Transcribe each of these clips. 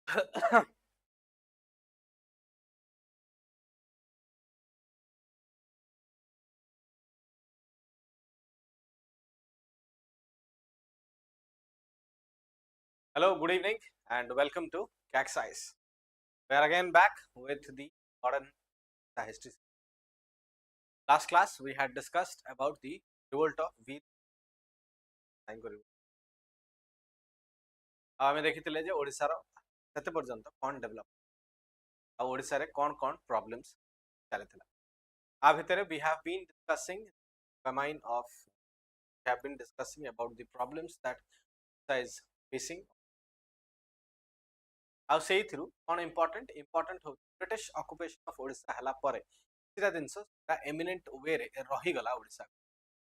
Hello, good evening, and welcome to Caxize. We are again back with the modern history. Last class we had discussed about the revolt of Veer Surendra Sai. आमे देखिथिले जे ओडिसा रो सेते पर्यंत कोन develop आ ओडिसा रे कोन problems चलथिला आ भितरे we have been discussing famine of we have been discussing about the problems that Odisha is facing. आ सेही through कोन important हो British occupation of Odisha हला परे सिरा दिनस एमिनेंट वे रे रही गला ओडिसा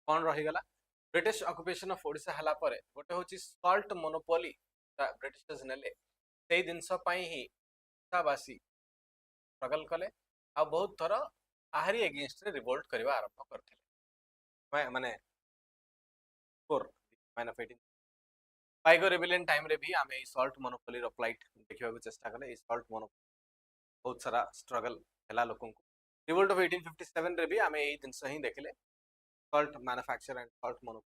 कोन रही गला ब्रिटिश ऑक्युपेशन ऑफ ओडिसा हला परे गोटे होची सॉल्ट मोनोपोली ब्रिटिशर्स नेले सेही दिनस पई ही ओडिसावासी स्ट्रगल कले आ बहुत थर आहारी अगेंस्ट रे रिवोल्ट करबा आरंभ करथिले माने four minus 18 pygo rebellion time रे भी आमे सॉल्ट मोनोपोली रो फ्लाइट देखिबा चेष्टा कले सॉल्ट मोनोपोली बहुत सारा स्ट्रगल हला लोकन को रिवोल्ट ऑफ 1857 रे भी आमे एही दिनस ही देखले salt manufacture and salt monopoly.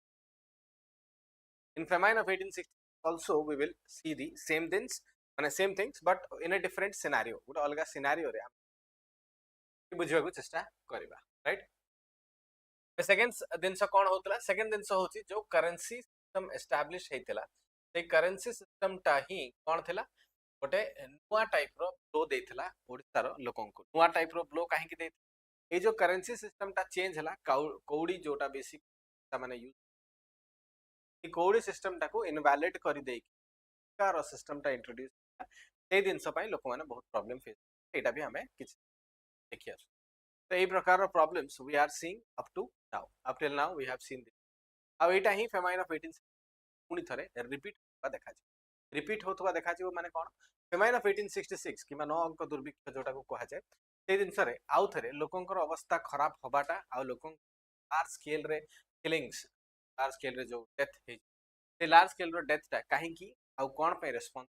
In famine of 1860 also we will see the same things but in a different scenario. गोटे अलग scenario रे हम बुझिबा को चेष्टा करबा राइट सेकंड दिन से कोन होतला सेकंड दिन से होची जो करेंसी सिस्टम एस्टैब्लिश हेतला से करेंसी सिस्टम ता ही कोन थिला गोटे नुवा टाइप रो ब्लो देथिला ओडिसा रो लोकन को नुवा टाइप रो ब्लो काहे कि दे ये जो करेंसी सिस्टम ता चेंज हला कौड़ी जोटा बेसिक माने यूज कौड़ी सिस्टम ता को इनवैलिड करि देई कार सिस्टम ता इंट्रोड्यूस से दिन से पई लोक माने बहुत प्रॉब्लम फेस एटा भी हमें किछ देखिया तो ए प्रकार रो problems we are seeing up till now we have seen this अब एटा ही फेमाइन ऑफ 18 पुनी थरे रिपीट होबा देखा छै रिपीट होतबा देखा छै माने कोन फेमाइन ऑफ 1866 किमा 9 अंक दुर्भिक्ष जोटा को कहा जाय से दिन सरे आउ थरे लोकंकर अवस्था खराब होबाटा आ लोकन लार्ज स्केल रे किलिंग्स लार्ज स्केल रे जो डेथ हे से लार्ज स्केल रो डेथ ता काहे की आउ कोन पे रिस्पांस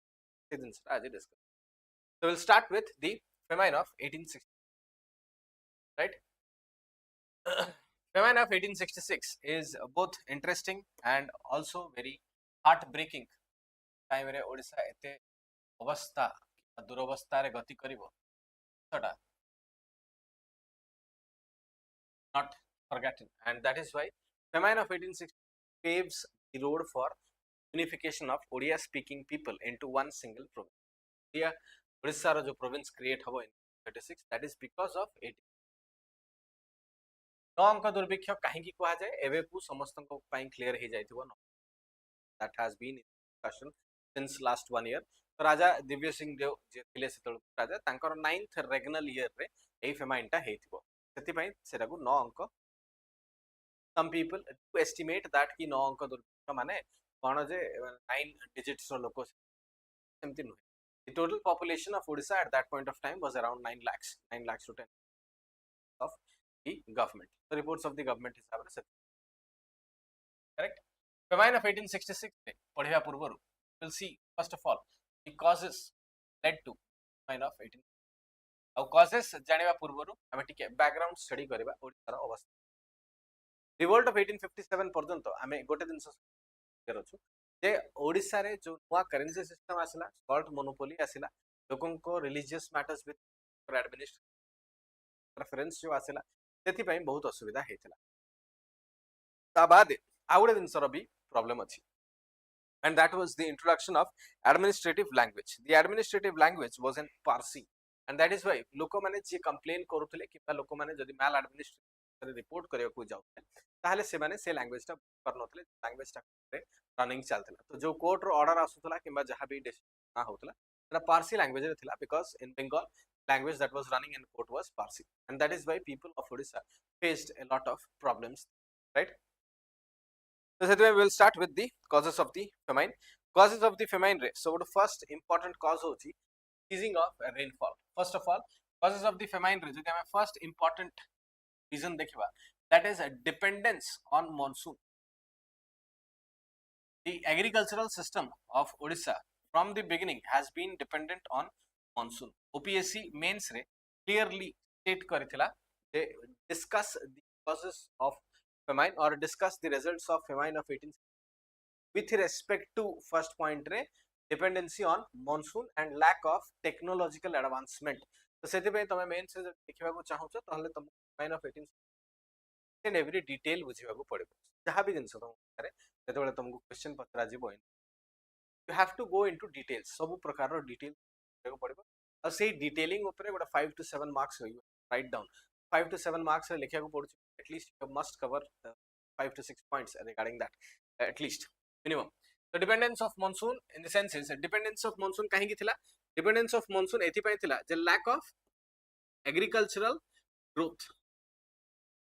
से दिन सर आज discuss so we'll start with the famine of 1860 right famine of 1866 is both interesting and also very heartbreaking time रे ओडिसा एते अवस्था दुरवस्था रे गति करिवो सटा not forgotten and that is why famine of 1860 paves the road for unification of Odia speaking people into one single province. Here Odisha ro jo province create hobo in 36 that is because of 18 9 अंक दुर्भिक्ष काहे की कहा जाय एवे को समस्त को पाई clear हे जायथिबो that has been in discussion since last 1 year तो राजा दिव्य सिंह देव जे थिले सेतल राजा तांकर 9th रेगनल ईयर रे एई फेमाइन ता हेथिबो सेति पई सेरा को 9 अंक some people do estimate that ki 9 अंक दुर्भिक्ष माने कोन जे 9 digits रो लोक सेमति नुहे the total population of Odisha at that point of time was around 9 lakhs to 10 of the government the reports of the government hisab re correct famine of 1866 पढ़िया पूर्व we'll see first of all the causes led to famine of 18 ଆଉ causes जानिबा पूर्वरु हम टिके background study करबा ओडिसा रो अवस्था revolt of 1857 पर्यंत आमे गोटे दिन करछु जे ओडिसा रे जो नुवा करेंसी सिस्टम आसिला सॉल्ट मोनोपोली आसिला लोकन को religious matters with administration reference जो आसिला सेति पई बहुत असुविधा हेतिला ता बाद आउडे दिन सर भी प्रॉब्लम अछि and that was the introduction of administrative language the administrative language was in Parsi and that is why लोक माने जे कंप्लेन करूथले कि लोक माने जदी माल एडमिनिस्ट्रेशन रिपोर्ट करियो को जाउते ताहले से माने से लैंग्वेज ता करनथले लैंग्वेज ता रनिंग चलतला तो जो कोर्ट रो ऑर्डर आसुतला किबा जहां भी डिसीजन होतला तरा पारसी लैंग्वेज रे थिला because in Bengal language that was running in court was Parsi and that is why people of Odisha faced a lot of problems right so we will start with the causes of the famine रे so the first important cause होची ceasing of rainfall first of all causes of the famine रे जदि हम first important reason देखिबा that is a dependence on monsoon the agricultural system of Odisha from the beginning has been dependent on monsoon. OPSC mains रे clearly state करिथिला they discuss the causes of famine or discuss the results of famine of 18 with respect to first point रे dependency on monsoon and lack of technological advancement. तो सेति पे तमे mains रे देखिबा को चाहौ छ तहले तम famine of 18 and every detail बुझिबा को पड़िबो जहां भी जिंस तुम करे जते बेले तुमको क्वेश्चन पत्रा जीवो you have to go into details सब प्रकार रो डिटेल को पड़िबो और सेही डिटेलिंग ऊपर गोटा 5 to 7 मार्क्स होइबो राइट डाउन 5 to 7 मार्क्स रे लिखिया को पड़छ at least you must cover 5 to 6 points regarding that at least minimum. The dependence of monsoon in the sense is dependence of monsoon कहीं की थिला dependence of monsoon एथि पय थिला जे lack of agricultural growth,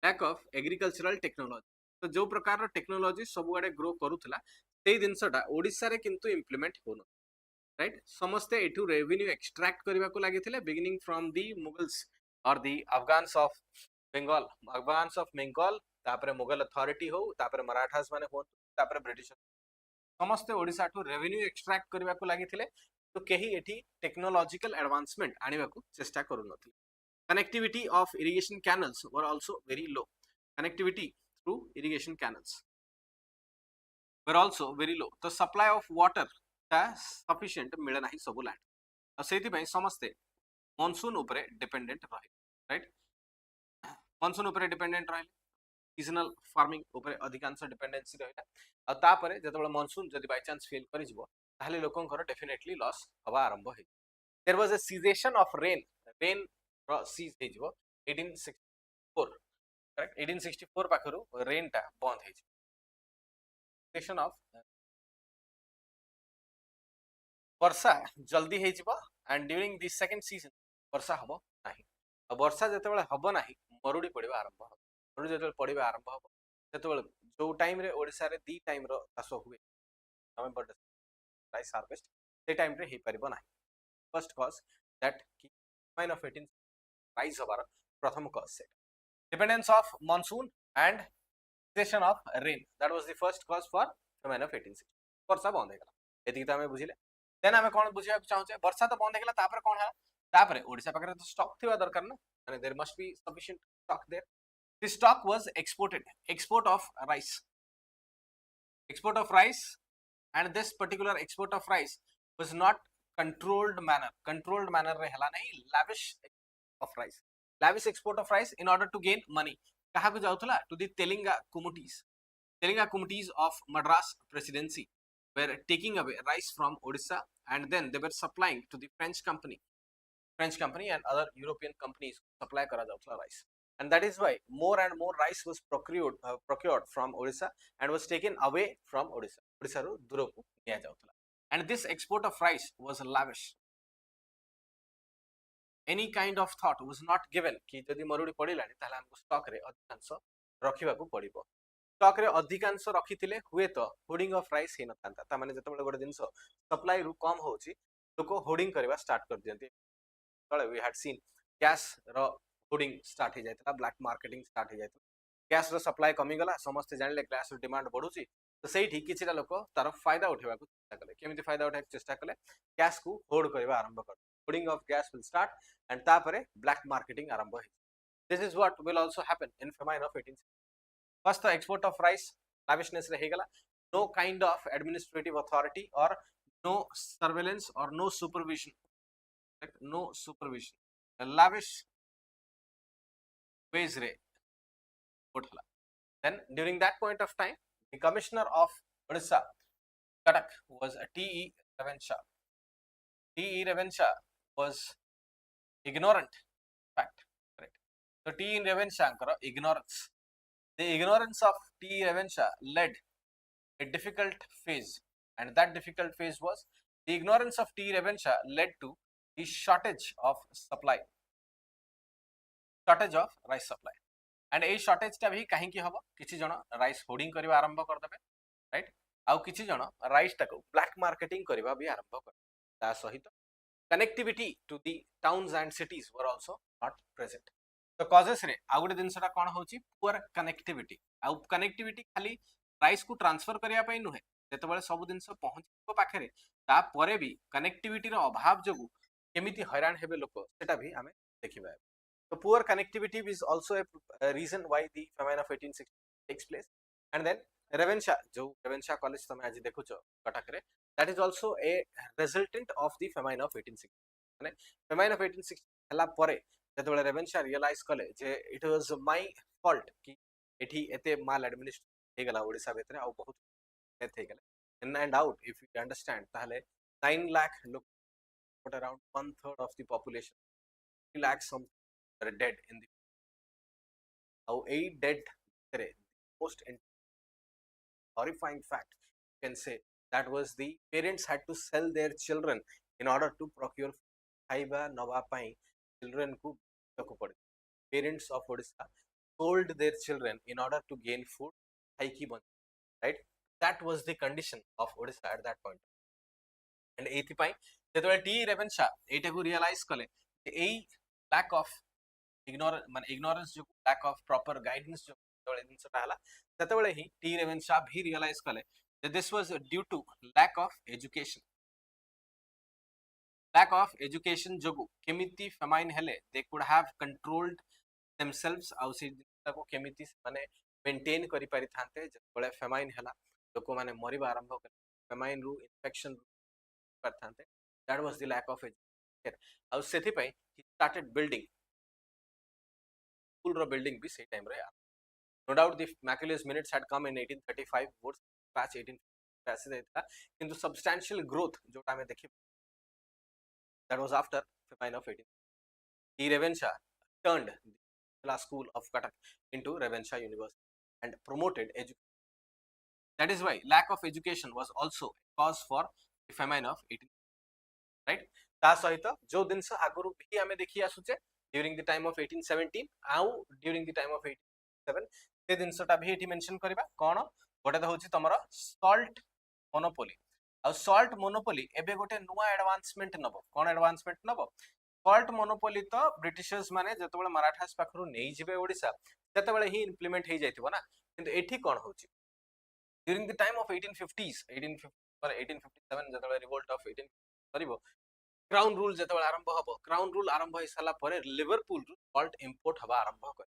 lack of agricultural technology. तो जो प्रकार technology सब आड़े ग्रो करूथला सेही जिंसटा ओडिसा रे किंतु इंप्लीमेंट होनो राइट. समस्ते एठू रेवेन्यू एक्सट्रैक्ट करबा को लागिथिले बिगिनिंग फ्रॉम दी मुगल्स और दी अफगान्स ऑफ बेंगल तापरे मुगल अथॉरिटी हो तापरे मराठास माने हो तापरे ब्रिटिश समस्ते ओडिसा टू रेवेन्यू एक्सट्रैक्ट करबा को लागिथिले तो केही एठी टेक्नोलॉजिकल एडवांसमेंट आनिबा को चेष्टा करू नथिले. Connectivity of irrigation canals were also very low. Connectivity through irrigation canals were also very low. The supply of water sufficient मिले नहीं सब लैंड और सेति पई समस्ते monsoon उपरे डिपेंडेंट रहे राइट. monsoon उपरे डिपेंडेंट रहे सीजनल फार्मिंग उपरे अधिकांश डिपेंडेंसी रहला और तापरे जतबे monsoon जदि बाय चांस फेल करि जबो ताहले लोकन घर डेफिनेटली लॉस हवा आरंभ हे. There was a cessation of rain cease हे जिवो 1864 करेक्ट 1864 पाखरु रेन टा बंद हे सेशन ऑफ वर्षा जल्दी हे जिवो and during the second season वर्षा हबो नाही. वर्षा जते बेले हबो नाही मरुडी पड़िबा आरंभ हबो. मरुडी जते पड़िबा आरंभ हबो जते बेले जो टाइम रे ओडिसा रे दी टाइम रो चाष हुए नवंबर राइस हार्वेस्ट से टाइम रे हे परिबो नाही. First cause that famine of 18 rise of pratham cause set. Dependence of monsoon and cessation of rain, that was the first cause for famine of 1860. वर्षा बंद हे गला एति त हमें बुझिले. देन हमें कोन बुझिया चाहौ छे वर्षा तो बंद हे गला तापर कोन है तापर ओडिसा पाखरे तो स्टॉक थिवा दरकार ना माने there must be sufficient stock there. The stock was exported. Export of rice and this particular export of rice was not controlled manner रे हला नहीं lavish export of rice in order to gain money. कहा को जाउथला to the Telinga committees of Madras presidency were taking away rice from Odisha and then they were supplying to the French company and other European companies supply करा जाउथला rice. And that is why more and more rice was procured from Odisha and was taken away from Odisha रो दूर को निया जाउथला. And this export of rice was lavish. Any kind of thought was not given कि जदि मरुडी पड़िलानी ताले हमको stock रे अधिकांश रखिबा को पड़िबो. स्टॉक रे अधिकांश रखिथिले हुए तो होर्डिंग ऑफ राइस हे नथांता. ता माने जतबेले गोटे जिंस सप्लाई रु कम होची लोक होर्डिंग करबा स्टार्ट कर दियंती. तळे वी हैड सीन गैस रो होर्डिंग स्टार्ट हे जायतला ब्लैक मार्केटिंग स्टार्ट हे जायतला. गैस रो सप्लाई कमी गला समस्त जानले गैस रो डिमांड बढ़ुची तो सेठी किछिटा लोक तार फायदा उठेबा को चेष्टा कले. केमिति फायदा उठाय चेष्टा कले गैस को होल्ड करबा आरंभ कर. Hoarding of gas will start and तापरे black marketing आरंभ है. This is what will also happen in famine of 1860. First the export of rice lavishness रहे गला. No kind of administrative authority or no surveillance or no supervision. A lavish ways रे उठला. Then during that point of time the commissioner of Odisha Cuttack was T.E. Revenshah was ignorant fact correct. So T.E. Revenshah ignorance. The ignorance of T.E. Revenshah led a difficult phase and that difficult phase was the ignorance of T.E. Revenshah led to the shortage of rice supply and a shortage टा भी कहीं की हबो किछि जण rice hoarding करबा आरंभ कर देबे राइट आउ किछि जण राइस टाको ब्लैक मार्केटिंग करबा भी आरंभ कर. ता सहित connectivity to the towns and cities were also not present. The causes रे आ गुटे जिंसटा कोन होची poor connectivity. आ connectivity खाली राइस को ट्रांसफर करिया पई नुहे जतबेले सब जिंस पहुंचबो पाखरे तापरे भी कनेक्टिविटी रो अभाव जोगु केमिति हैरान हेबे लोक सेटा भी आमे देखिबा so poor connectivity is also a reason why the famine of 1860 takes place and then Revansha college तमे आज देखुचो कटक रे that is also a resultant of the famine of 1860 माने famine of 1860 हला परे जेतबेले रेवेन्शा रियलाइज कले जे इट वाज माय फॉल्ट कि एठी एते माल एडमिनिस्ट्रेट हे गला ओडिसा भितरे आ बहुत डेथ हे गले in and out if you understand ताहले 9 lakh लोग but around one third of the population 3 lakh some are dead in the how 8 dead the most horrifying fact you can say that was the parents had to sell their children in order to procure khaiba naba pai children ku pade parents of Odisha sold their children in order to gain food haiki ban right that was the condition of Odisha at that point and एथिपाई जेतबेले T Ravenshaw एटा को realize कले a lack of ignorance जो lack of proper guidance जो जेतबेले जिंसटा हला सेतबेले ही टी रेवेन्शा भी रियलाइज कले that this was due to lack of education जोगु केमिति फेमाइन हेले they could have controlled themselves आउ से को केमिति माने मेंटेन करि पारि थांते जेतबेले फेमाइन हला लोक माने मरिबा आरंभ कर फेमाइन रु infection करथांते that was the lack of education आउ सेथि पई he started building school row building भी से टाइम रे no doubt the Macaulay minutes had come in 1835 votes batch 18 ऐसे देता किंतु substantial growth जोटा हमें देखि that was after famine of 18 he Revansha turned the school of Cuttack into Revansha University and promoted education that is why lack of education was also a cause for the famine of 18 right ता सहित जो दिनस आगुरु भी हमें देखि आसुचे during the time of 1817 आउ during the time of 1807 से दिनसटा भी एठी मेंशन करबा कोन गोटे तो होची तमरा सॉल्ट मोनोपोली आ सॉल्ट मोनोपोली एबे गोटे नुवा एडवांसमेंट नबो कोन एडवांसमेंट नबो सॉल्ट मोनोपोली तो ब्रिटिशर्स माने जतबेले मराठास पाखरु नै जिबे ओडिसा ततबेले ही इंप्लीमेंट हे जाइथिबो ना किंतु एठी कोन होची during the time of 1850s 1857 जतबेले रिवोल्ट ऑफ 18 करिवो क्राउन रूल जतबेले आरंभ हबो क्राउन रूल आरंभ होई साला परे लिवरपूल रु सॉल्ट इंपोर्ट हबा आरंभ करे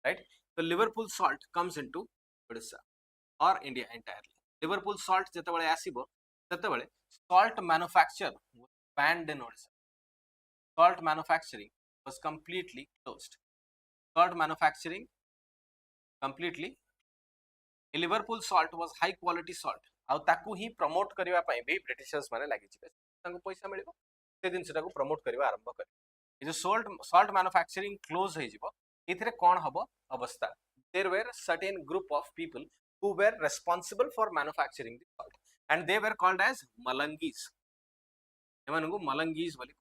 राइट तो Liverpool salt comes into Odisha और इंडिया एंटायरली लिवरपूल सॉल्ट जतबेले आसीबो ततबेले salt manufacture banned in Odisha salt manufacturing was completely closed salt manufacturing completely Liverpool salt was high quality salt आउ ताकू ही प्रमोट करबा पई भी ब्रिटिशर्स माने लागि छिबे तांको पैसा मिलिबो से दिन सेटा को प्रमोट करबा आरंभ करे ये जो salt manufacturing close हे जिवो इथरे कोन हबो अवस्था there were certain group of people who were responsible for manufacturing the salt and they were called as malangis एमानगु malangis बोली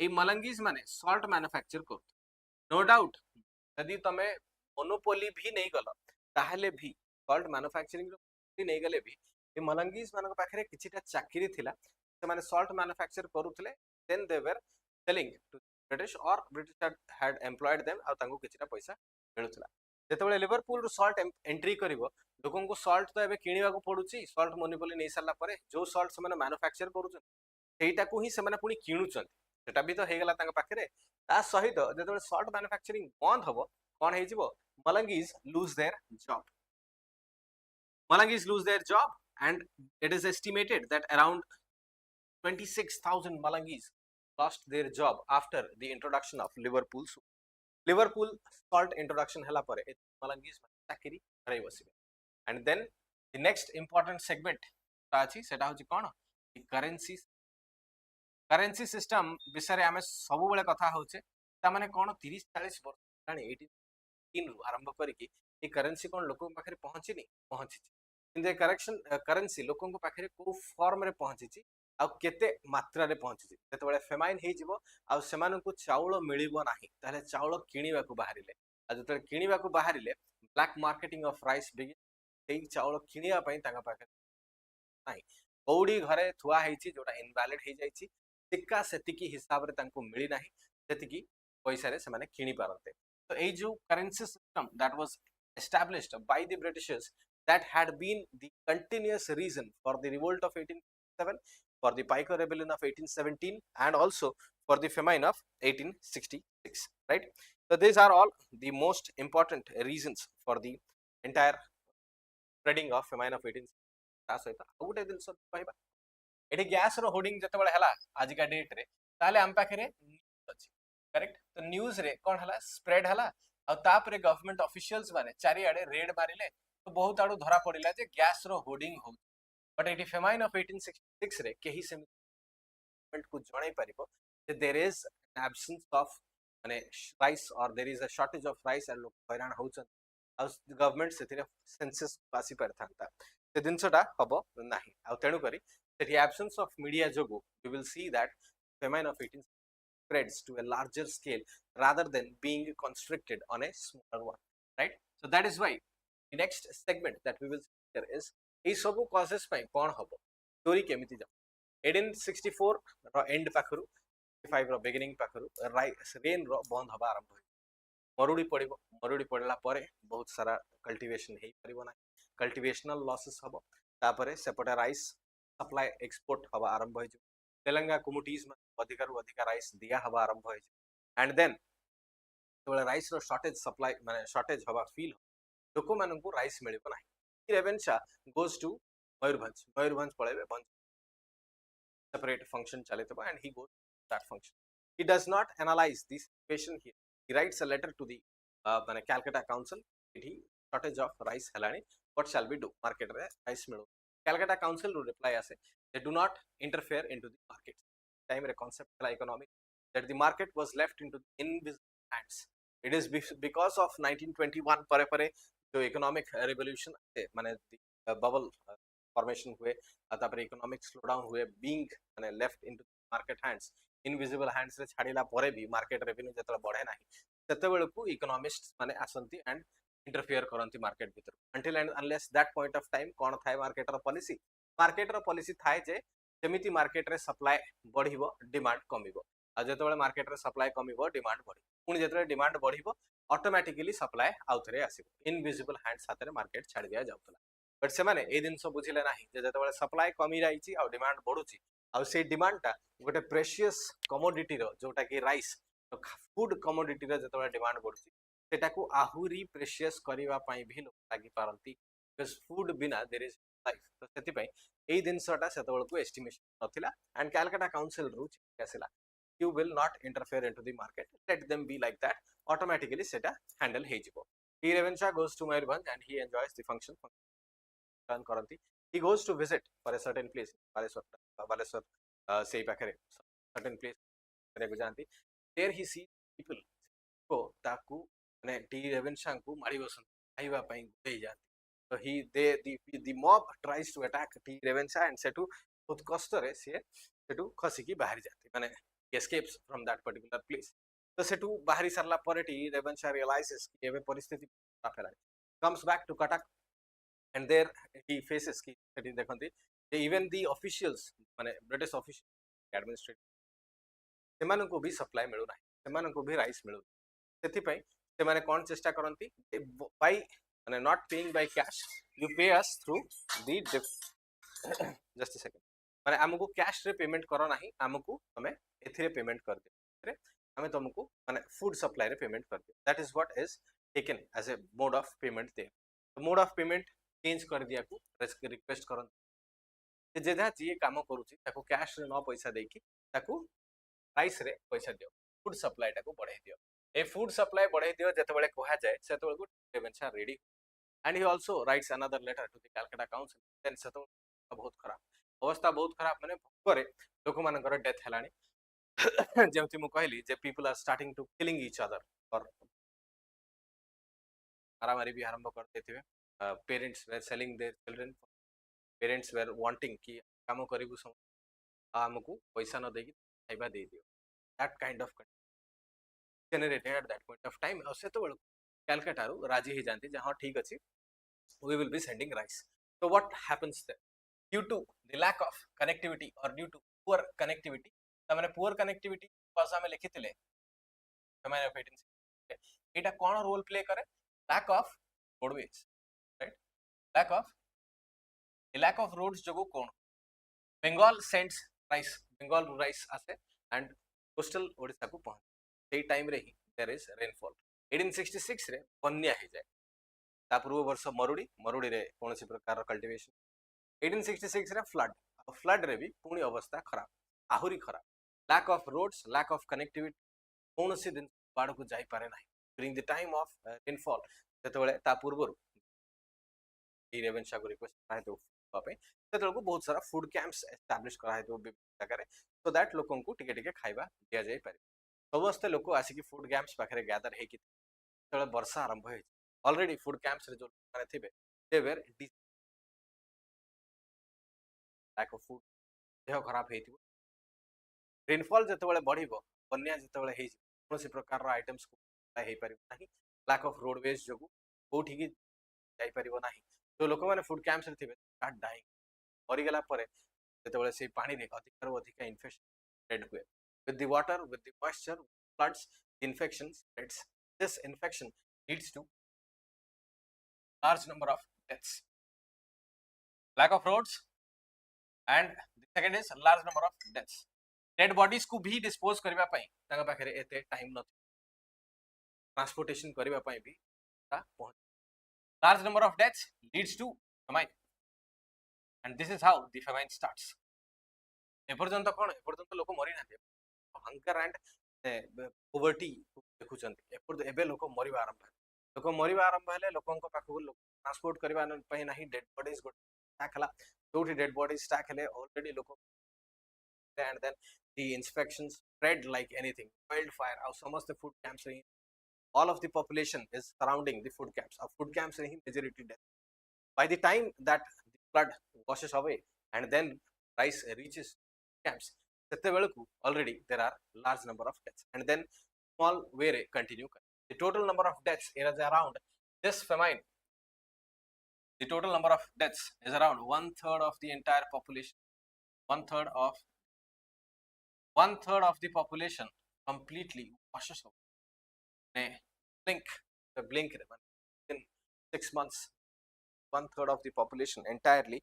ए malangis माने salt manufacture को no doubt यदि तमे मोनोपोली भी नहीं गलो ताहले भी salt manufacturing रो नहीं गले भी ए malangis मानको पाखरे किछिटा चाकरी थिला से माने salt manufacture करूथले then they were selling to British or British had employed them आ तांको किछिटा पैसा मिलुथला जेतेबेले लिवरपूल रो सॉल्ट एंट्री करिवो लोकन को सॉल्ट तो एबे किनिबा को पडुची सॉल्ट मोनोपोली नै साला परे जो सॉल्ट से माने मैन्युफैक्चर करूछन सेटा को ही से माने पुनी किनुछन सेटा भी तो हे गला तांका पाखरे ता सहित जेतेबेले सॉल्ट मैन्युफैक्चरिंग बंद हबो कोन हे जिवो malangis lose their job and it is estimated that around 26,000 malangis lost their job after the introduction of Liverpool salt introduction hela pare malangis चाकरी हराई बसिबे and then the next important segment ता अछि सेटा होची कोन करेंसी सिस्टम विषय आमे सब बेले कथा होचे ता माने कोन 30 40 वर्ष लानी 18 रु आरंभ करिकि ए करेंसी कोन लोक पाखरे पहुंची इन द करेंसी लोकन को पाखरे को फॉर्म रे पहुंची आ केते मात्रा रे पहुंची जेतेबेले फेमाइन हे जिवो आ सेमान को चाउल मिलिबो नाही ताले चाउल किनिबा को बाहरिले आ जते किनिबा को बाहरिले black marketing of rice begin सेई चाउल किनिबा पई तांगा पाखरे नाही कौड़ी घरे थुआ हेची जोटा इनवैलिड हे जाईची टिक्का सेतिकी हिसाब रे तांको मिली नाही सेतिकी पैसा रे से माने किनि पारते तो ए जो currency system that was established by the Britishers that had been the continuous reason for the revolt of 1857 for the Piker Rebellion of 1817 and also for the famine of 1866, right? So these are all the most important reasons for the entire spreading of famine of 1866. ତା ସହିତ ଆଉ ଗୋଟେ ଜିନିଷ କହିବା, ଏଠି gas ର hoarding ଯେତେବେଳେ ହେଲା ଆଜିକା ଡେଟ୍ ରେ, ତାହେଲେ ଆମ ପାଖରେ ନ୍ୟୁଜ ଅଛି, करेक्ट? तो न्यूज रे कौन हला स्प्रेड हला आ तापरे गवर्नमेंट ऑफिशियल्स माने चारिआडे रेड मारिले, तो बहुत आडू धरा पड़िला जे गैस रो होर्डिंग हो, बट एटी फेमाइन ऑफ 1866 रे केही से गवर्नमेंट को जणाई परिबो जे देयर इज एब्सेंस ऑफ माने राइस और there is a shortage of rice and लोक हैरान होउछन आ गवर्नमेंट सेथिरे सेंसस पासी परथांता से दिनसटा हबो नाही आ तेनु करी सेठी एब्सेंस ऑफ मीडिया जोगु we will see that famine of 18 spreads to a larger scale rather than being constricted on a smaller one, right? So that is why the next segment that we will see here is ei sabu causes pai kon hobo story kemiti ja 1864 ro end pakharu 65 ro beginning pakharu rain ro bond hoba arambh hoy मरुड़ी पड़िबो, मरुड़ी पड़ला परे बहुत सारा cultivation हेई परिबो ना, cultivational losses हबो, तापरे सेपटे rice supply export हवा आरंभ होय, तेलंगा कम्युनिटीज में अधिकारु अधिकार राइस दिया हवा आरंभ होय, एंड देन तो राइस रो शॉर्टेज सप्लाई माने शॉर्टेज हवा फील लोक माननकु राइस मिलिबो नाही। Ravenshaw goes to Mayurbhanj, Mayurbhanj पळेबे भंज separate function चलेतबो and he goes to that function. He does not analyze this situation here. He writes a letter to the Calcutta Council. He shortage of rice helani. What shall we do? Market re rice milu. Calcutta Council will reply as they do not interfere into the market. Time re concept economic that the market was left into invisible hands. It is because of 1921 pare pare जो economic revolution माने bubble formation हुए तापर economic slowdown हुए being माने left into market hands invisible hands रे छाड़िला परे भी market revenue जतला बढ़े नाही सेते बेलकू इकोनॉमिस्ट्स माने आसंती एंड इंटरफेयर करंती मार्केट भीतर until and unless that point of time कोन थाय मार्केट रो पॉलिसी थाय जे जेमिति मार्केट रे सप्लाई बढ़िबो डिमांड कमिबो आ जेतेबेले मार्केट रे सप्लाई कमिबो डिमांड बढ़ी पुनी जेतेबेले डिमांड बढ़िबो ऑटोमेटिकली सप्लाई आउथरे आसीबो इनविजिबल हैंड्स हातरे मार्केट छाड़ दिया जाउतला बट से माने ए दिनसो बुझिले नाही जे जेतेबेले सप्लाई कमी राइची आ डिमांड बढ़ुची आ से डिमांड टा गोटे प्रेशियस कमोडिटी रो जोटा कि राइस फूड कमोडिटी रो जेतेबेले डिमांड बढ़ुची सेटा को आहुरी प्रेशियस करिवा पई भी लोक लागि पारंती बिकॉज़ फूड बिना देयर इज लाइफ तो सेति पई ए दिनसोटा सेतेबेले को एस्टिमेशन नथिला एंड कैलकाटा काउंसिल रूच कैसेला you will not interfere into the market, let them be like that, automatically seta handle hejibo. He Revansha goes to Mayurbhanj and he enjoys the function karanti. He goes to visit for a certain place Baleswar sei pakare certain place kare gujanti there he sees people ko taku mane T Revansha ku mari bosan aiba pai gudei janti so the mob tries to attack T Revansha and setu बहुत कष्ट रे से सेटू खसिकी बाहर जाती माने escapes from that particular place तो सेटू बाहरी सरला परेटी Ravenshaw realizes कि एबे परिस्थिति खराब है comes back to Cuttack and there he faces कि सेठी देखंती even the officials माने ब्रिटिश ऑफिशियल एडमिनिस्ट्रेटिव सेमान को भी सप्लाई मिलु नाही सेमान को भी राइस मिलु सेथि पई से माने कोन चेष्टा करंती बाय माने not paying by cash you pay us through the just a second माने हमको कैश रे पेमेंट करो नाही हमको तमे एथिरे पेमेंट कर दे हमें तुमको माने फूड सप्लाई रे पेमेंट कर दे that is what is taken as a mode of payment there तो मोड ऑफ पेमेंट चेंज कर दिया को रिक्वेस्ट करन जे जे जे काम करूची ताको कैश रे न पैसा देकी ताको राइस रे पैसा दियो फूड सप्लाई ताको बढ़ाई दियो ए फूड सप्लाई बढ़ाई दियो जते बेले कोहा जाय सेते बेले को payment ready and he also writes another letter to the Calcutta council then सेतो बहुत खराब अवस्था बहुत खराब माने भोकरे लोक मानकर डेथ हेलानी जेमति मु कहली जे people are starting to killing each other और मारामारी भी आरंभ कर देथिबे parents were selling their children parents were wanting कि काम करिबु सम हमकु पैसा न देकी खाइबा दे दियो that kind of generated at that point of time और सेतो बेल कलकत्ता रु राजी ही जानती जे हां ठीक अछि we will be sending rice so what happens there due to the lack of connectivity or due to poor connectivity तमने poor connectivity भाषा में लिखितले हमारे पेटेंस एटा कोन रोल प्ले करे lack of roadways right lack of roads जगो कोन Bengal sends rice, Bengal rice आसे एंड कोस्टल ओडिशा को पहुंचे, सेही टाइम रे ही देयर इज रेनफॉल। 1866 रे बन्या हो जाए, ता पूर्व वर्ष मरुड़ी, मरुड़ी रे कोनोसी प्रकार कल्टीवेशन। 1866 रे फ्लड, फ्लड रे भी पुणी अवस्था खराब, आहुरी खराब, lack of roads, lack of connectivity, कोनोसी दिन बाड़ को जाई पारे नाही। During the time of rainfall जेतेबेले ता पूर्व रेवेन्सा को रिक्वेस्ट कराए तो सेतेबेलକୁ बहुत सारा फूड कैंप्स एस्टाब्लिश कराए तो विभिन्न जगह सो दैट लोकन को टिके टिके खाइबा दिया जाई पारे। समस्त लोक आसिक फूड कैंप्स पाखरे गैदर हेकि जेतेबेले वर्षा आरंभ होई ऑलरेडी फूड कैंप्स रे जो माने थिबे they were lack of food, देह खराब हेतिबो। रेनफॉल जेतेबेले बढ़िबो, बन्या जेतेबेले हेइ कोनोसी प्रकार रो आइटम्स को हेइ परिबो नाही, लैक ऑफ रोडवेज जोगु कोठी की जाई परिबो नाही। तो लोक माने फूड कैंप्स रे थिबे स्टार्ट डाइंग, मरी गला परे जेतेबेले से पानी रे अधिक रो अधिक इन्फेक्शन स्प्रेड हुए with the water, with the moisture, floods, infection spreads. This infection leads to large number of deaths, lack of roads, and the second is large number of deaths. Dead bodies को भी dispose करबा पई ताका पाखरे एते time न, transportation करबा पई भी ता पहुंच। Large number of deaths leads to famine, and this is how the famine starts. एपर्यंत कोन, एपर्यंत लोक मरि ना, हंगर एंड पोवर्टी देखुचंती, एबे लोक मरिबा आरंभ, लोक मरिबा आरंभ हेले लोकन को पाखु ट्रांसपोर्ट करबा पई नाही, डेड बॉडीज गोट स्टैक हला, जोठी डेड बॉडीज स्टैक हेले ऑलरेडी लोक, and then the inspections spread like anything, wild fire, और समस्त फूड कैंप्स रे all of the population is surrounding the food camps, of food camps रे ही majority death. By the time that the flood washes away and then rice reaches camps, ସେତେବେଳକୁ already there are large number of deaths, and then small way रे continue कर, the total number of deaths is around this famine, the total number of deaths is around 1/3 of the entire population, 1/3 of 1/3 of the population completely washes away in a blink, the blink in 6 months, 1/3 of the population entirely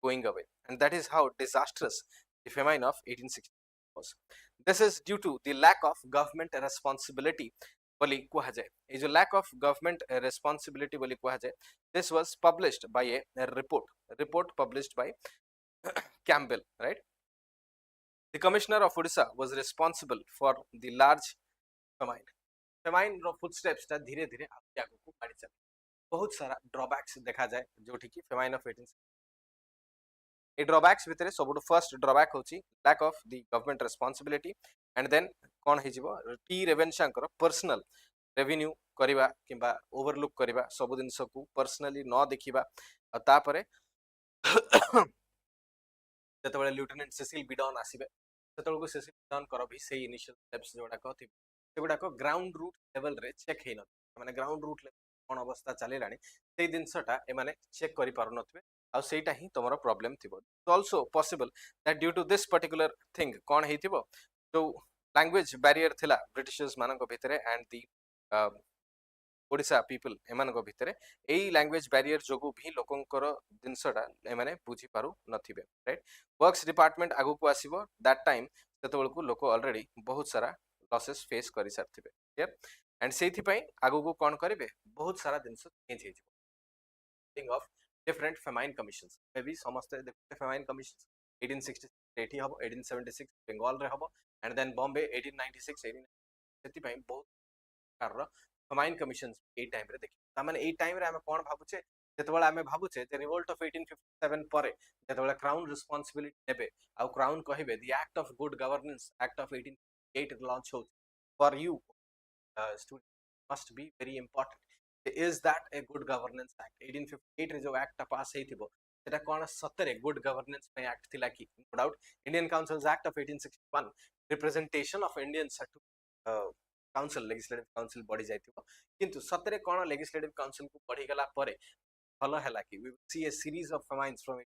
going away, and that is how disastrous the famine of 1860 was. This is due to the lack of government responsibility बोली कहा जाए, ये जो lack of government responsibility बोली कहा जाए, this was published by a report published by Campbell, right? The commissioner of Odisha was responsible for the large famine. famine row footsteps ता धीरे धीरे आगे को बढ़ी चले, बहुत सारा ड्रॉबैक्स देखा जाए जोठी की famine of 1860, ए ड्रॉबैक्स भितर सबुठ फर्स्ट ड्रॉबैक होची lack of the government responsibility, and then कोन हे जिवो टी रेवेन्सांकर पर्सनल रेवेन्यू करिबा किबा ओवरलुक करिबा, सब दिन को पर्सनली न देखिबा, आ तापरे जेतेबेले लेफ्टिनेंट सेसिल बिडन आसीबे सेतेबेलको सेसिल बिडन कर भी से इनिशियल स्टेप्स जोडा कथि सेगुडा को ग्राउंड रूट लेवल रे चेक हेन, माने ग्राउंड रूट लेवल कोन अवस्था चलेलानी से दिनसटा ए माने चेक करि पारु नथबे, आ सेटा ही तमरो प्रॉब्लम थिबो। It's also possible that due to this particular thing कोन हेतिबो, जो लैंग्वेज बैरियर थिला ब्रिटिशर्स मानको भितरे एंड दी ओडिशा पीपल एमान को भितरे, एई लैंग्वेज बैरियर जोगु भी लोकंकर दिनसटा ए माने बुझी पारु नथिबे, राइट? वर्क्स डिपार्टमेंट आगु को आसीबो, दैट टाइम सेतबेलको लोक ऑलरेडी बहुत सारा लॉसेस फेस करि सारथिबे, क्लियर? एंड सेथि पई आगु को कोन करिवे, बहुत सारा दिनस चेंज हे जिवो, thing of different famine commissions, may be समस्त देखते फेमाइन कमिशंस 1866 एठी हबो, 1876 बेंगल रे हबो, एंड देन बॉम्बे 1896 सेथि पई बहुत कार फेमाइन कमिशंस ए टाइम रे देखि, ता माने ए टाइम रे हम कोन भाबुचे, जेतबेला हमें भाबुचे जे रिवोल्ट ऑफ 1857 परे जेतबेला क्राउन रिस्पांसिबिलिटी नेबे आ क्राउन कहिबे the act of good governance act of 1858 launch हो for you student must be very important, is that a good governance act 1858 रे जो एक्ट पास हेतिबो सेटा कोन सतरे गुड गवर्नेंस पे एक्ट थिला कि, no doubt Indian councils act of 1861 representation of Indians to council legislative council बढ़ी जाइतिबो, किंतु सतरे कोन लेजिस्लेटिव काउंसिल को बढ़ी गला परे भलो हैला कि we will see a series of famines from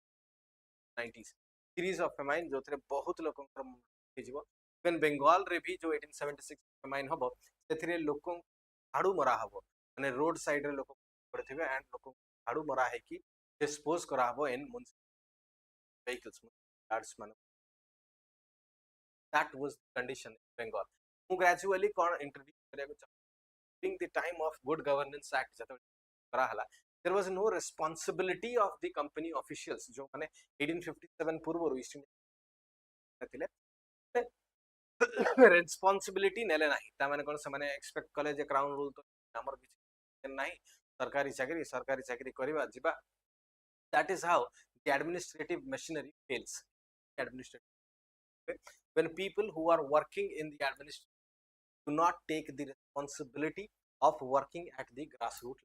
90s, series of famine जोथरे बहुत लोकंकर हे जिवो, इवन बंगाल रे भी जो 1876 फेमाइन हबो सेथिरे लोकं झाड़ू मरा हबो, माने रोड साइड रे लोक पड़थिबे एंड लोक झाड़ू मरा है कि डिस्पोज करा हबो इन vehicles, guards man, that was the condition in Bengal. Who gradually introduced during the time of Good Governance Act there was no responsibility of the company officials जो माने 1857 पूर्व ईस्ट इंडिया रेस्पॉन्सिबिलिटी नेले नाही ता माने कोन से एक्सपेक्ट कले जे crown rule तो हमर किछि नाही सरकारी चाकरी करबा जिबा that is how the administrative machinery fails administrative when people who are working in the administration do not take the responsibility of working at the grassroots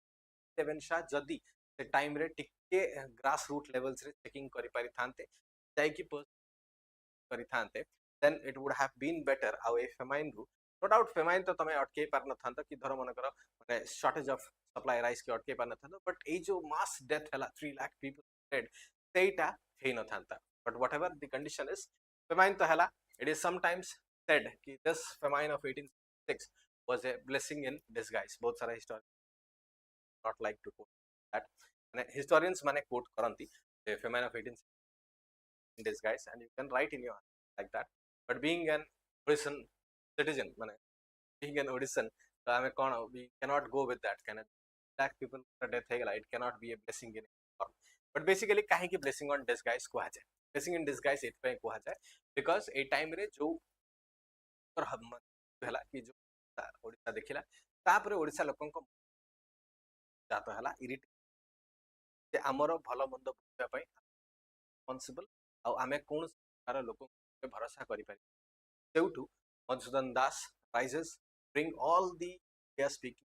Shah जदि से टाइम रे टिके ग्रास रूट लेवल्स रे checking करि पारि थांते जायकि करि थांते then it would have been better how a famine ru no doubt famine तो तमे अटके पार न थांता कि धर मन कर माने शॉर्टेज ऑफ सप्लाई राइस के अटके पार न थांता बट ए जो मास डेथ हला 3 लाख पीपल डेड सेटा हे न थांता but whatever the condition is famine तो हला it is sometimes said कि this famine of 1866 was a blessing in disguise बहुत सारा historian not like to quote that and historians mane quote karanti the famine of 18 in disguise and you can write in your like that but being an Odishan citizen mane being an Odishan so ame kon we cannot go with that kind of black people death hegala it cannot be a blessing in form but basically kahi ki blessing on disguise ko ajaye blessing in disguise it pe ko ajaye because a time re jo पर हम हला कि जो ओडिसा देखिला तापर ओडिसा लोकन को जातो हला इरिट जे हमर भलो मंद बुझा पई रिस्पांसिबल आ आमे कोन सारा लोक पे भरोसा करि पारि सेउटू मधुसूदन दास rises bring all the India speaking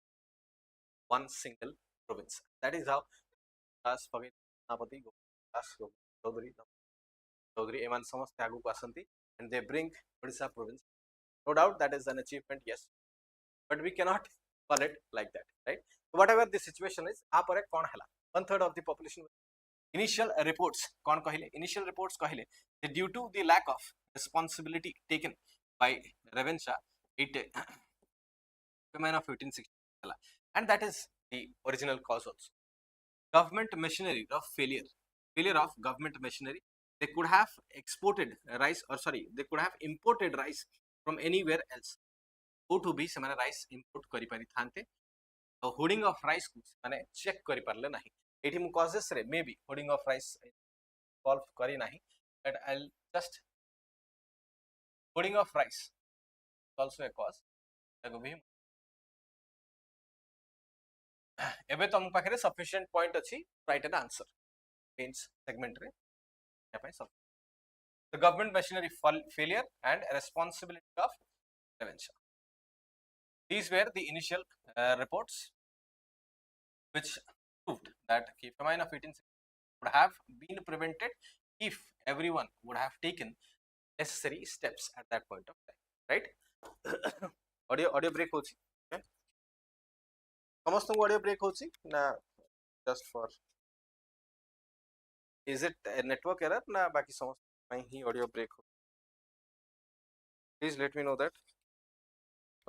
one single province that is how दास पगे नापति दास चौधरी एमान समस्त आगु को आसंती and they bring Odisha province no doubt that is an achievement yes but we cannot call it like that right so whatever the situation is आ परे कोन हला 1/3 of the population initial reports kon kahile initial reports kahile that due to the lack of responsibility taken by Revencha it famine of 1860 and that is the original cause also government machinery of failure of government machinery they could have exported rice or sorry they could have imported rice from anywhere else go to be semana rice import kari pari thante hoarding of rice माने check करि परले नाही एठी मु causes रे may be hoarding of rice solve करी नाही but I will just hoarding of rice also a cause ताको भी एबे तुम पाखरे सफिशिएंट पॉइंट अछि right an answer means segment रे या पाई सब the government machinery failure and responsibility of prevention these were the initial reports which proved that the famine of 1860 would have been prevented if everyone would have taken necessary steps at that point of time right audio break hochi okay समस्त audio break hochi na just for is it a network error na baki समस्त mein hi audio break ho please let me know that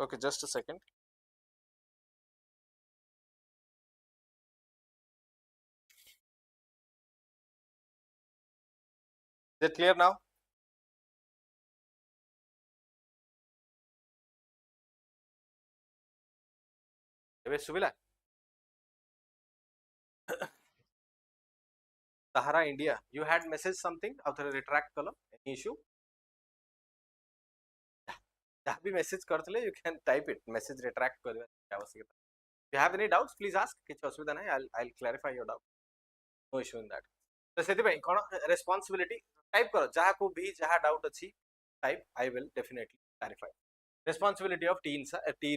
okay just a second is it clear now ebe subila Sahara India you had message something after retract kalo any issue जहाँ भी message करथले you can type it message retract करबा आवश्यकता if you have any doubts please ask किछ असुविधा नाही I'll clarify your doubt no issue in that तो सेति भाई कोन responsibility टाइप करो जहाँ को भी जहाँ डाउट अछि type I will definitely clarify responsibility of T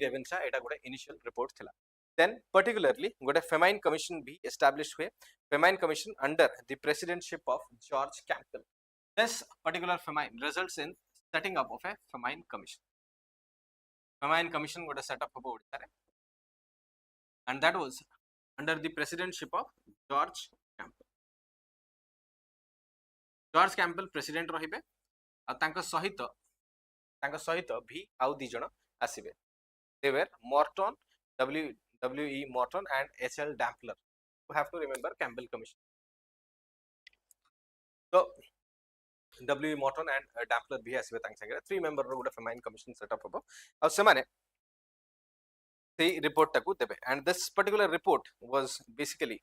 Revencha एटा गोटे initial report थिला then particularly गोटे famine commission भी established हुए famine commission under the presidency of George Campbell this particular famine results in setting up of a famine commission got a setup about it and that was under the presidency of George Campbell president रहिबे आ तांका सहित भी आउ दी जण आसीबे they were Morton W.E. Morton and H.L. Dampler you have to remember Campbell commission so W Morton and Dampler भी आसबे तांग संगे 3 member रो गुडा famine commission setup हबो आ से माने से रिपोर्ट टाकू देबे and this particular report was basically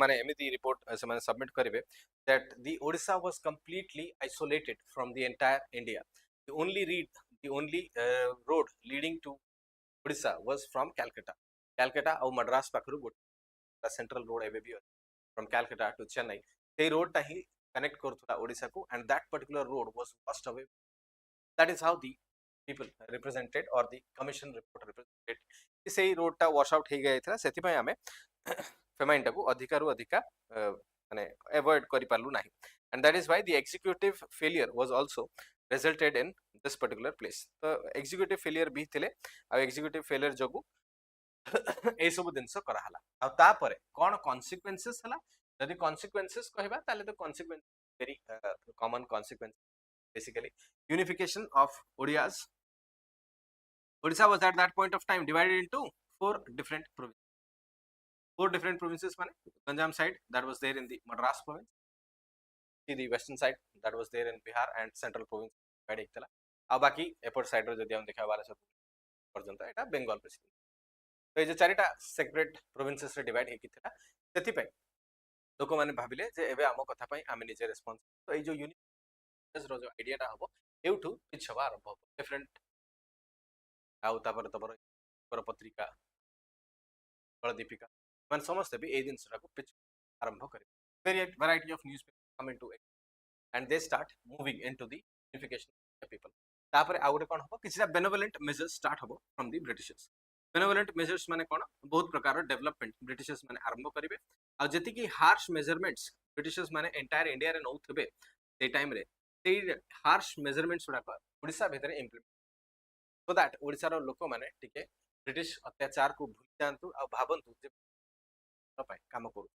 माने एमिति रिपोर्ट से माने सबमिट करिवे that the Odisha was completely isolated from the entire India. The only road leading to Odisha was from Calcutta. Calcutta और मद्रास पाखरु गोटे सेंट्रल रोड एबे भी from Calcutta to Chennai. They road ता ही connect करथुला ओडिसा को and that particular road was washed away. That is how the people represented or the commission report represented. से road टा wash out हे गया था सेति पय हमें फेमाइन टाको अधिकारु अधिका माने अवॉइड करि पारलु नाही and that is why the executive failure was also resulted in this particular place. तो executive failure भी थिले आ executive failure जोगु ए सब दिनस करा हला आ ता परे कोन consequences हला यदि consequences कहबा ताले तो consequence very common consequence basically unification of Odias. Odisha was at that point of time divided into 4 different provinces. 4 different provinces mane Ganjam side that was there in the Madras province, the western side that was there in Bihar and central province divided thala आ बाकी एपट side रो जदि हम देखा वाला सब पर्यंत एटा Bengal president तो ए जे चारिटा separate provinces रे डिवाइड हेकि थला सेति पे लोक माने भाबिले जे एबे हम कथा पई आमे निजे रेस्पोंस तो ए जो यूनिट रो जो आइडियाटा हबो एउठु पिछ हवा आरंभ हबो डिफरेंट आउ तापर तबर पर पत्रिका बड़ दीपिका मान समस्त भी ए दिन सरा को पिछ आरंभ करे variety of newspapers come into it and they start moving into the unification of the people. तापर आ गोटे कोन हबो किछटा benevolent measures start हबो from the Britishers. Benevolent measures माने कोन बहुत प्रकार डेवलपमेंट Britishers माने आरंभ करिवे आ जति की हार्श मेजरमेंट्स Britishers माने एंटायर इंडिया रे नउथबे से टाइम रे से हार्श मेजरमेंट्स उडा को ओडिसा भितरे इंप्लीमेंट सो दैट ओडिसा रो लोक माने टिके ब्रिटिश अत्याचार को भूल जानतु आ भाबंतु जे काम करू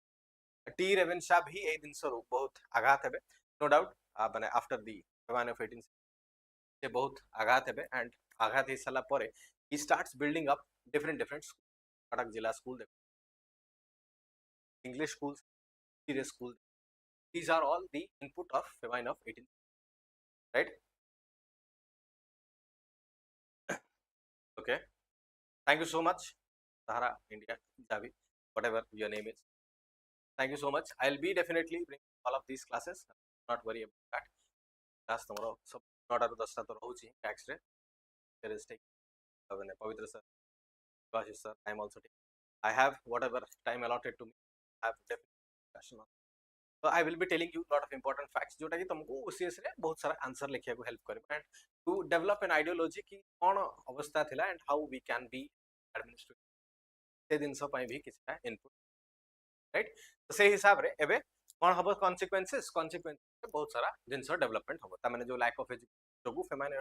टी रेवेन्शा भी ए दिन सरो बहुत आघात हेबे नो डाउट माने आफ्टर द famine of 18 से बहुत आघात हेबे एंड आघात हे सला परे he starts building up different schools Cuttack जिला school English schools serious schools these are all the input of famine of 18 right okay thank you so much Sahara India Javi whatever your name is thank you so much I'll be definitely bringing all of these classes not worry about that class tomorrow so not aru 10 to rahuchi tax re there is take Pavitra sir Vashi sir I am also taking I have whatever time allotted to me I have definitely discussion on so I will be telling you lot of important facts जोटा कि तुमको OCS रे बहुत सारा answer लिखिया को help करे and to develop an ideology कि कोन अवस्था थिला and how we can be administrative से दिन सब पई भी किछटा इनपुट राइट तो से हिसाब रे एबे कोन हबो consequences बहुत सारा जिनस डेवलपमेंट हबो ता माने जो लैक ऑफ एजुकेशन जोगु फेमाइन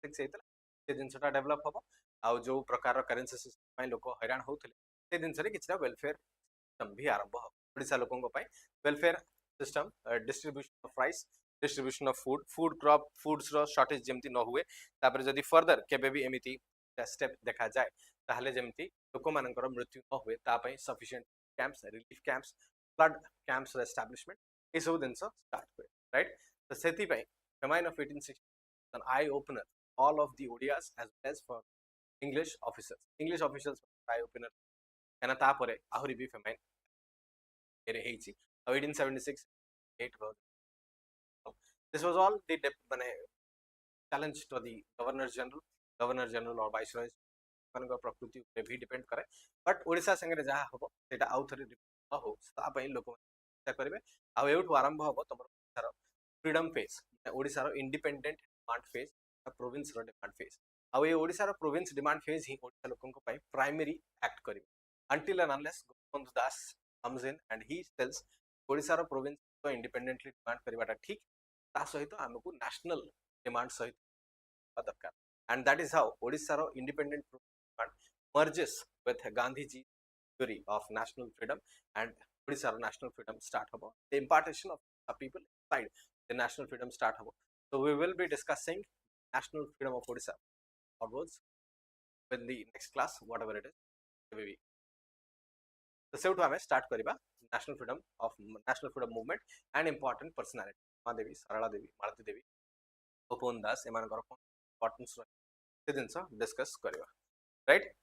6 हेतला से जिनसटा डेवलप हबो आ जो प्रकार करेंसी सिस्टम पई लोक हैरान होथले से जिनस रे किछटा वेलफेयर सिस्टम भी आरंभ हो ओडिसा लोकंग पई welfare system distribution of rice distribution of food crop foods रो शॉर्टेज जेमति न हुए तापर जदी फर्दर केबे भी एमिति स्टेप देखा जाए ताहले जेमति लोक मानकर मृत्यु न हुए ता पई sufficient camps relief camps flood camps रो एस्टैब्लिशमेंट ए सब दिन स्टार्ट हुए राइट तो सेति पई famine of 1860 an eye opener all of the Odias as well as for English officials eye opener kana ta pare ahuri bi famine ere heichi 1876 8 this was all the challenge to the governor general or viceroy ମାନଙ୍କ प्रकृति पे भी depend करे but Odisha संगे जहा हबो सेटा आउ थरे न हो ता पई लोक चेष्टा करबे आ एउठ आरंभ हबो तमर ओडिसा फ्रीडम फेज ओडिसा रो इंडिपेंडेंट डिमांड फेज प्रोविंस रो डिमांड फेज आ ए ओडिसा रो प्रोविंस डिमांड फेज ही ओडिसा लोकन को पई प्राइमरी एक्ट करबे until and unless Gopabandhu Das comes in and he tells Odisha रो प्रोविंस तो इंडिपेंडेंटली डिमांड करबाटा ठीक ता सहित हमकु नेशनल डिमांड सहित दरकार and that is how Odisha ro independent movement merges with Gandhiji theory of national freedom and Odisha ro national freedom start hobo the impartation of the people inside the national freedom start hobo so we will be discussing national freedom of Odisha onwards in the next class whatever it is maybe so सेउठु हमें start करिबा national freedom movement and important personality Devi Sarala Devi Malati Devi Gopan Das एमानकर importance से जिनस discuss करवा right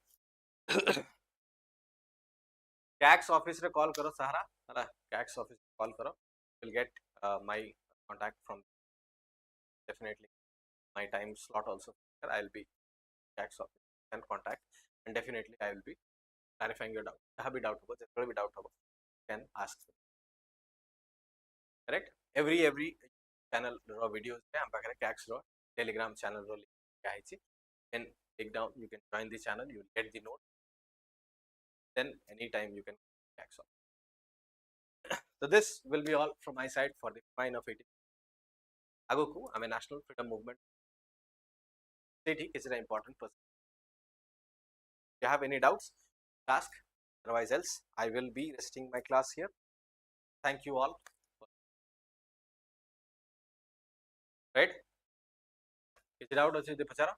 tax office रे call करो सहारा हला टैक्स ऑफिस कॉल करो will get my contact from definitely my time slot also I'll be tax office and contact and definitely I will be clarifying your doubt jaha bhi doubt hobo jetbele bhi doubt hobo can ask correct every channel ro videos re am pakare tax ro telegram channel ro link ahichi then take down you can join the channel you will get the note then anytime you can tax off so this will be all from my side for the fine of 18 agoku am a national freedom movement state is an important person if you have any doubts ask otherwise else I will be resting my class here thank you all right is doubt ଅଛି ଯଦି ପଚାର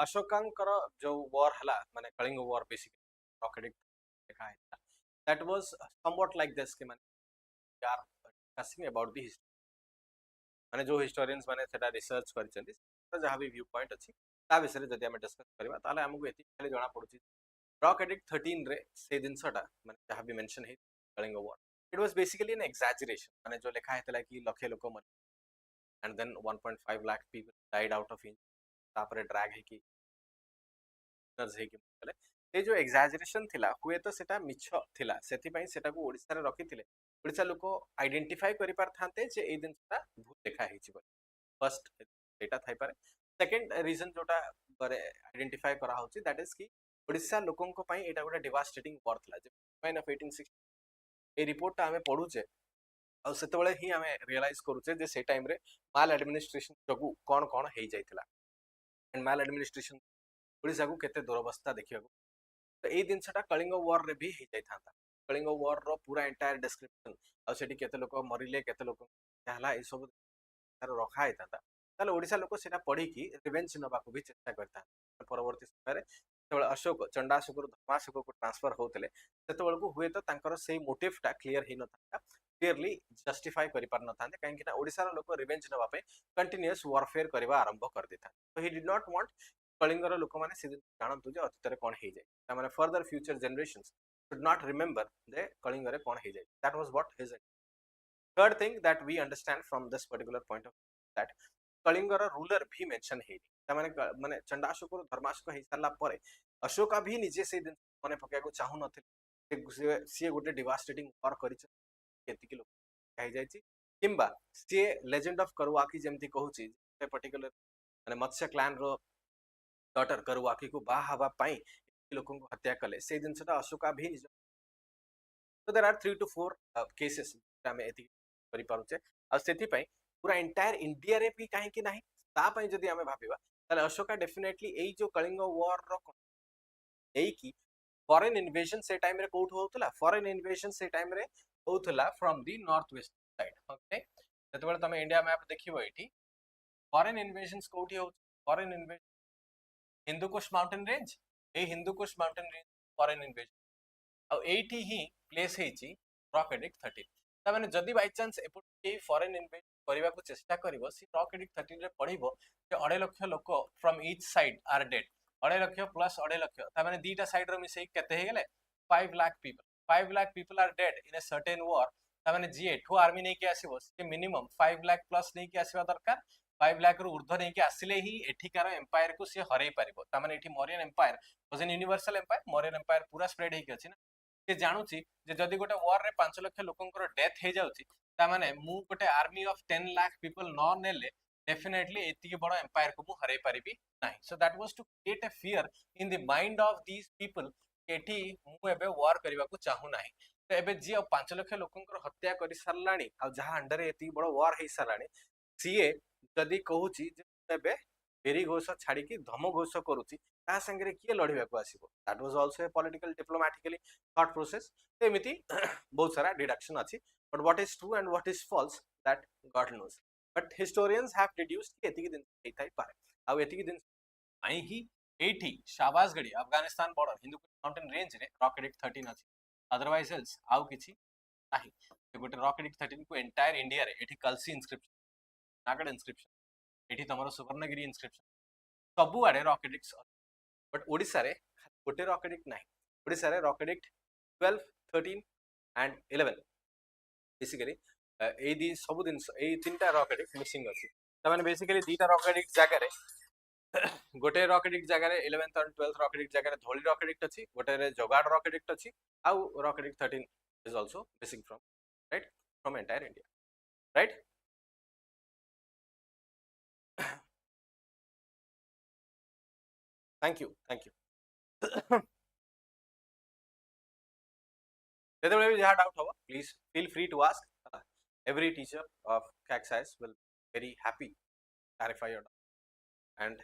अशोकांकर जो war हला माने Kalinga war basically रॉकेटिक देखा है that was somewhat like this कि माने we are discussing about the history माने जो हिस्टोरियंस माने सेटा रिसर्च करछन्ती तो जहां भी व्यू पॉइंट अछि ता विषय जदि हम डिस्कस करबा ताले हमकु एति खाली जणा पडुछि रॉकेटिक 13 रे से दिनसटा माने जहां भी मेंशन है Kalinga war it was basically an exaggeration माने जो लिखा हैतला कि लखे लोक मर and then 1.5 lakh people died out of तापरे ड्रैग है कि से जो एक्साजरेशन थिला हुए तो सेटा मिछ थिला सेति पई सेटा को ओडिसा रे रखिथिले ओडिसा लोक आइडेंटिफाई करि पार थांते जे ए दिनटा भूत देखा हिची बोली फर्स्ट डेटा थाई पारे सेकंड रीजन जोटा बारे आइडेंटिफाई करा होची दैट इज कि ओडिसा लोकन को पई एटा गोटा डिवास्टेटिंग वॉर थिला जे फाइन ऑफ 1860 ए रिपोर्ट हमें पढुचे आ सेते बेले ही हमें रियलाइज करूचे जे से टाइम रे माल एडमिनिस्ट्रेशन जगु कोन कोन हेई जाइथिला एंड माल एडमिनिस्ट्रेशन ओडिसा को केते दुरवस्था देखियो तो ए दिनसटा कलिंग वॉर रे भी हे जाय थांता कलिंग वॉर रो पूरा एंटायर डिस्क्रिप्शन आ सेठी केते लोक मरिले केते लोक कहला ए सब तार रखा है थांता ताले ओडिसा लोक सेटा पढी कि रिवेंज नबा को भी चेष्टा करता परवर्ती समय रे तेबे अशोक चंडाशोक रु धर्माशोक को ट्रांसफर होतले तेते को हुए तो तांकर सेही मोटिव टा क्लियर हे न था क्लियरली जस्टिफाई करि पार न थांते काहे कि ना ओडिसा रो लोक रिवेंज नबा पे कंटीन्यूअस वॉरफेयर करबा आरंभ कर देता तो ही डिड नॉट वांट कलिंगर लोक माने से जानतु जे अतीत रे कोन हे जाय ता माने further future generations should not remember the कलिंगर रे कोन हे जाय that was what his third thing that we understand from this particular point of view that कलिंगर रूलर भी मेंशन हे ता माने चंडाशोक रो धर्माशोक हे साला परे अशोका भी निजे से दिन माने पके को चाहू नथिले से गोटे डिवास्टेटिंग वॉर करि केति कि लोक हे जाय छि किंबा से लेजेंड ऑफ करवाकी जेमति कहूची पर्टिकुलर माने मत्स्य क्लैन रो डॉटर करवाकी को बा हवा पाई लोगों को हत्या कले से जिनसटा अशोका भी निज तो देयर आर 3 to 4 केसेस हमें एति करि पारुचे आ सेति पई पूरा एंटायर इंडिया रे भी काहे कि नाही ता पई जदी हमें भाबिबा ताले अशोका डेफिनेटली एई जो कलिंग वॉर रो एई की फॉरेन इन्वेजन से टाइम रे कोठ होतला फॉरेन इन्वेजन से टाइम रे होतला from the north west side okay जतबेले तमे इंडिया मैप देखिबो एठी फॉरेन इन्वेजन्स कोठी हो foreign invasion Hindukush mountain range ए Hindukush mountain range foreign invasion आ एठी ही प्लेस हेची रॉक एडिक्ट 13 ता माने जदी बाय चांस एपट के फॉरेन इन्वेस्ट करबा को चेष्टा करिवो सी रॉक एडिक्ट 13 रे पढिबो जे 2.5 लाख लोक from each side are dead 2.5 lakh plus 2.5 lakh ता माने दीटा साइड रो मिसई केते हे गेले 5 lakh people are dead in a certain war ता माने जी एठो आर्मी नै के आसीबो से मिनिमम 5 लाख प्लस नै के आसीबा दरकार 5 लाख रु ऊर्ध्व नहीं कि आसिले ही एठिकार एम्पायर को से हरई पारिबो ता माने एठी Mauryan empire was an universal empire Mauryan empire पूरा स्प्रेड हे के अछि ना से जानुची जे जदी गोटे वॉर रे 5 लाख लोकंकर डेथ हे जाउची ता माने मु गोटे आर्मी ऑफ 10 लाख पीपल न नेले डेफिनेटली एति बड़ एम्पायर को मु हरई पारिबी नाही so that was to create a fear in the mind of these people एठी मु एबे वॉर करबा को चाहू नाही तो एबे जी 5 लाख लोकंकर हत्या करि सरलाणी आ जहा अंडर एति बड़ वॉर हे सरलाणी सीए जदि कहूची जे एबे फेरी घोष छाड़ी की धम घोष करूची ता संगे किए लड़िबा को आसीबो that was also a political diplomatically thought process एमिति बहुत सारा डिडक्शन अछि but what is true and what is false that God knows but historians have deduced एति दिन एई थाई पारे आ एति दिन आई कि एठी Shahbazgarhi Afghanistan border Hindu mountain range रे रॉकेट 13 अछि अदरवाइज एल्स आउ किछि नाही गोटे रॉकेट 13 को एंटायर इंडिया रे एठी कलसी इंस्क्रिप्शन नागड़ इंस्क्रिप्शन एठी तमरो सुवर्णगिरी इंस्क्रिप्शन सबु आडे रॉकेट बट ओडिसा रे गोटे रॉकेट नाही ओडिसा रे रॉकेट 12 13 एंड 11 बेसिकली ए दी सब दिन ए तीनटा रॉकेट मिसिंग अछि त माने बेसिकली दीटा रॉकेट जगह रे गोटे रॉकेट जगह रे 11th और 12th रॉकेट जगह रे धोली रॉकेट अछि गोटे रे जोगाड़ रॉकेट अछि आउ rocket 13 is also missing from right from entire India right thank you जेतेबेले भी जहाँ डाउट होगा please feel free to ask every teacher of CAC science will very happy clarify your doubt and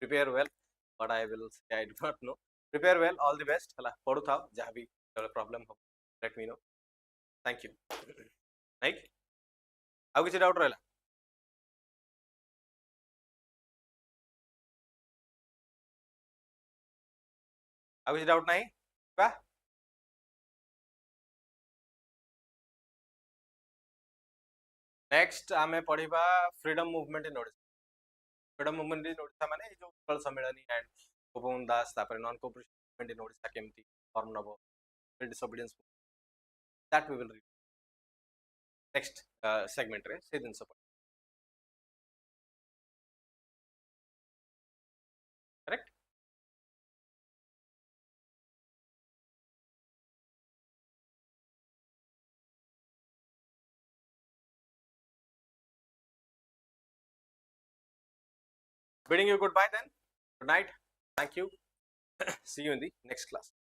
prepare well but I will say I do not know prepare well all the best hala पढ़ु थाओ जहाँ भी problem हो let me know thank you right आउ किसी doubt रहला आउ किसी doubt नहीं बा नेक्स्ट आमे पढ़िबा freedom movement in Odisha freedom movement in Odisha माने जो उत्कल सम्मेलनी एंड गोपबंधु दास तापर non cooperation movement in Odisha केमती फॉर्म नबो disobedience that we will read next segment रे से दिन सब correct bidding you goodbye then good night thank you see you in the next class